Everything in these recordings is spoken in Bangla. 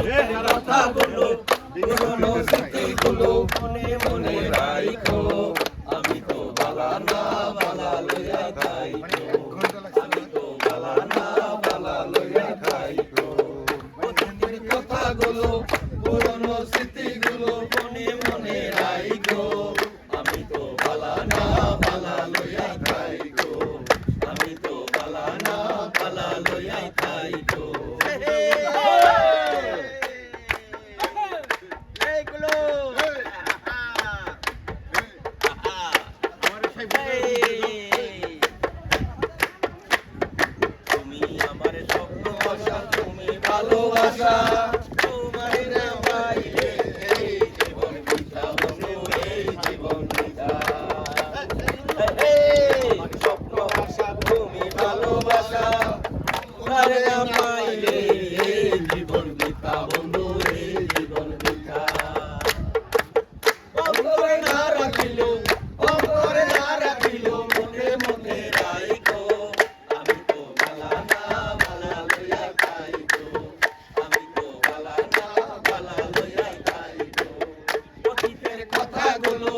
কথাগুলো পুরনো স্মৃতিগুলো মনে মনে রাখো আমি তো বালা না বালা লইয়া যাইতো আমি তো বালা না বালা লইয়া যাইতো অতীতের কথাগুলো পুরনো স্মৃতিগুলো মনে মনে রাখো আমি তো বালা না বালা লইয়া যাইতো আমি তো বালা না বালা লইয়া যাইতো তুমি আমার স্বপ্ন আশা তুমি ভালোবাসা তোমার না পাইলে এই জীবন বৃথা বন্ধু এই জীবন বৃথা স্বপ্ন আশা তুমি ভালোবাসা তোমার না পাইলে এই জীবন বৃথা বন্ধু এই জীবন বৃথা অন্তরে না রাখিলো মনে মনে রাখো আমি তো বালা না বালা লইয়া যাইতো আমি তো বালা না বালা লইয়া যাইতো অতীতের কথাগুলো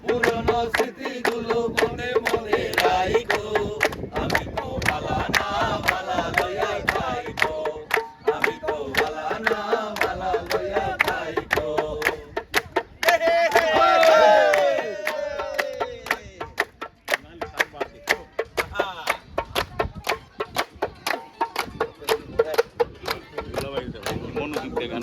পুরনো স্মৃতিগুলো মনে মনে রাখো আমি তো বালা না বালা লইয়া যাইতো আমি তো বালা না বালা লইয়া যাইতো মনোযোগ দিয়ে গান